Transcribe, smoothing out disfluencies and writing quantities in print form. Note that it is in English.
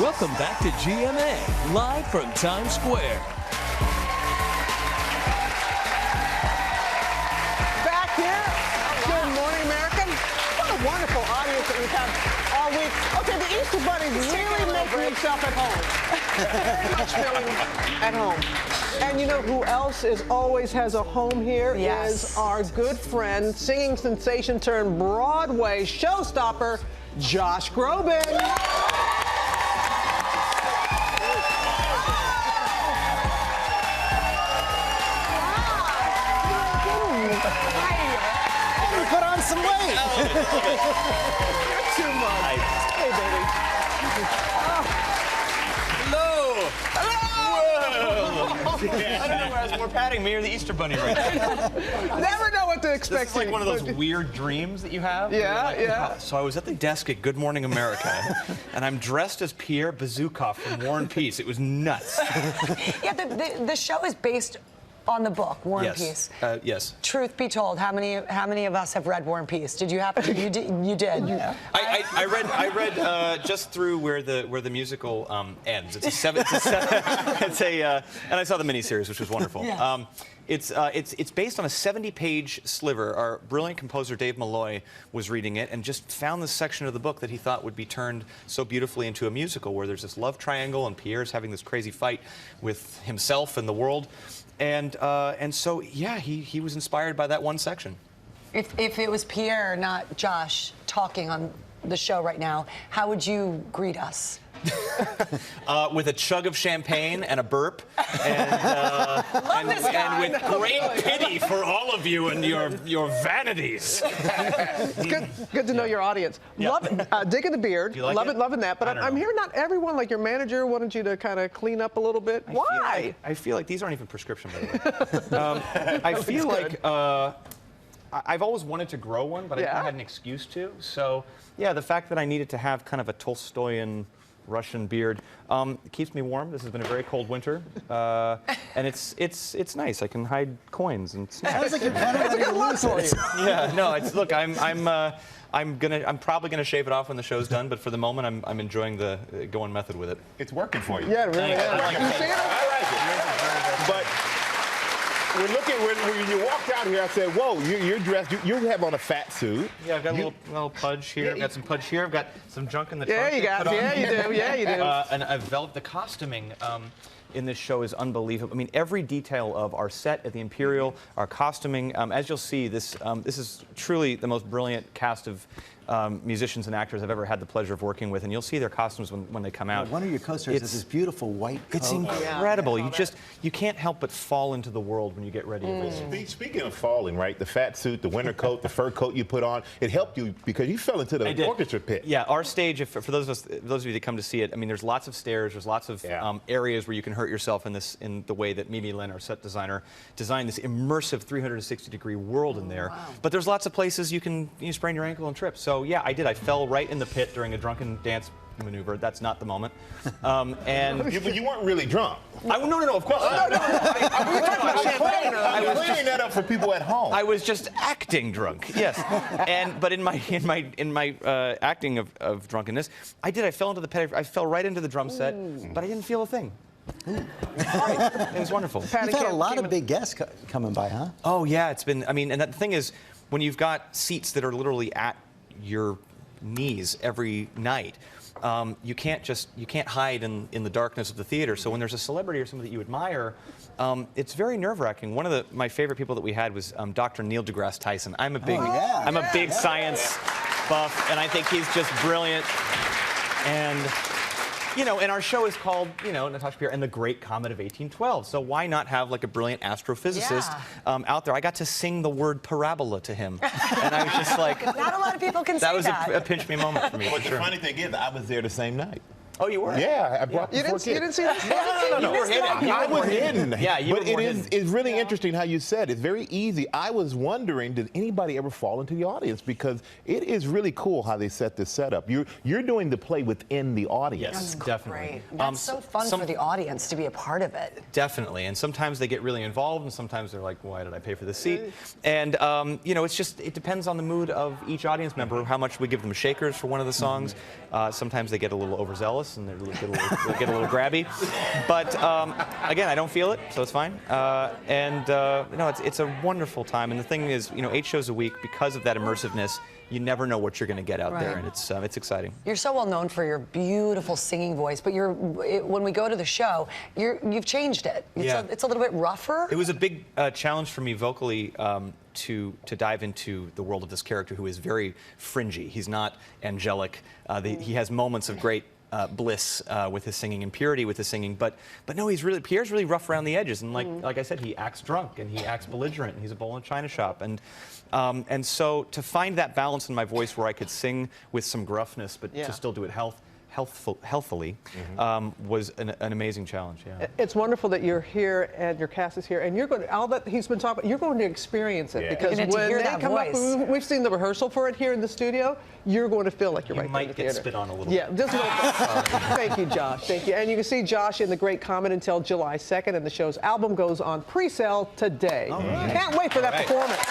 Welcome back to GMA, live from Times Square. Back here. Good morning, America. What a wonderful audience that we've had all week. Okay, the Easter Bunny's really making himself at home. Very much feeling at home. And you know who else always has a home here? Yes. Is our good friend, singing sensation turned Broadway showstopper, Josh Groban. Put on some weight. You're too much. Hey, baby. Hello. Whoa. I don't know where I was more patting, me or the Easter Bunny right now. Never know what to expect. This is like one of those weird dreams that you have. Yeah, like, yeah. So I was at the desk at Good Morning America, and I'm dressed as Pierre Bezukhov from War and Peace. It was nuts. Yeah, the show is based on the book War and Peace. Yes. Truth be told, how many of us have read War and Peace? Did you happen to? You did. Yeah. I read just through where the musical ends. It's a seven. And I saw the miniseries, which was wonderful. Yeah. It's based on a 70-page sliver. Our brilliant composer Dave Malloy was reading it and just found this section of the book that he thought would be turned so beautifully into a musical, where there's this love triangle and Pierre's having this crazy fight with himself and the world. And so, yeah, he was inspired by that one section. If it was Pierre, not Josh, talking on the show right now, how would you greet us? With a chug of champagne and a burp, and with great pity for all of you and your vanities. It's good to know your audience. Yeah. Love digging the beard. You like loving that. But I'm hearing not everyone, like your manager, wanted you to kind of clean up a little bit. Why? I feel like these aren't even prescription, by the way. I feel like I've always wanted to grow one, but I never had an excuse to. So, yeah, the fact that I needed to have kind of a Tolstoyan Russian beard keeps me warm. This has been a very cold winter, and it's nice. I can hide coins and snacks. Sounds like you're kind of ready to lose it. Yeah, no, look, I'm probably gonna shave it off when the show's done, but for the moment, I'm enjoying the going method with it. It's working for you. Yeah, it really is. I like it. You see it? I like it. But we're looking, when you walked out here, I said, whoa, you're dressed, you have on a fat suit. Yeah, I've got a little pudge here. I've got some pudge here. I've got some junk in the Yeah, trunk. you got. Yeah, you do. Yeah, you do. And the costuming in this show is unbelievable. I mean, every detail of our set at the Imperial, our costuming. As you'll see, this is truly the most brilliant cast of musicians and actors I've ever had the pleasure of working with, and you'll see their costumes when they come out. One of your co-stars has this beautiful white coat. It's incredible. You can't help but fall into the world when you get ready. Speaking of falling, right? The fat suit, the winter coat, the fur coat you put on, it helped you because you fell into the orchestra pit. Yeah, our stage, for those of you that come to see it, I mean, there's lots of stairs, there's lots of areas where you can hurt yourself in the way that Mimi Lin, our set designer, designed this immersive 360-degree world in there. Wow. But there's lots of places you sprain your ankle and trip. So yeah, I did. I fell right in the pit during a drunken dance maneuver. That's not the moment. But you weren't really drunk. No, of course not. I was cleaning that up for people at home. I was just acting drunk, yes. But in my acting of drunkenness, I fell into the pit. I fell right into the drum set, but I didn't feel a thing. It was wonderful. You've had a lot of big guests coming by, huh? Oh yeah, it's been. I mean, and the thing is, when you've got seats that are literally at your knees every night, you can't hide in the darkness of the theater. So when there's a celebrity or somebody that you admire, it's very nerve-wracking. One of my favorite people that we had was Dr. Neil deGrasse Tyson. I'm a big science buff, and I think he's just brilliant. And and our show is called, Natasha Pierre and the Great Comet of 1812. So why not have like a brilliant astrophysicist out there? I got to sing the word parabola to him, and I was just like, not a lot of people can say that. That was a pinch me moment for me. But the funny thing is, I was there the same night. Oh, you were? Yeah, I brought You didn't see that? No, we're hidden. I was hidden. Yeah, you were But more hidden. it's really interesting how you said it's very easy. I was wondering, did anybody ever fall into the audience? Because it is really cool how they set this setup. You're doing the play within the audience. Yes, definitely. Great. That's so fun for the audience to be a part of it. Definitely, and sometimes they get really involved, and sometimes they're like, "Why did I pay for this seat?" And it depends on the mood of each audience member, how much we give them shakers for one of the songs. Sometimes they get a little overzealous. pulse and they get a little grabby. But again, I don't feel it, so it's fine. It's a wonderful time. And the thing is, 8 shows a week, because of that immersiveness, you never know what you're going to get out there, and it's exciting. You're so well known for your beautiful singing voice, but when we go to the show, you've changed it. It's a little bit rougher. It was a big challenge for me vocally to dive into the world of this character who is very fringy. He's not angelic. He has moments of great bliss with his singing and purity with his singing, but no, Pierre's really rough around the edges, and like I said, he acts drunk and he acts belligerent, and he's a bull in a china shop, and so to find that balance in my voice where I could sing with some gruffness but to still do it healthfully was an amazing challenge. Yeah. It's wonderful that you're here and your cast is here, and you're going to, all that he's been talking about, you're going to experience it because when they come up, we've seen the rehearsal for it here in the studio. You're going to feel like you're right there in the theater. You might get spit on a little. Yeah, just a little bit. Thank you, Josh. Thank you. And you can see Josh in the Great Comet until July 2nd, and the show's album goes on pre-sale today. Can't wait for that performance.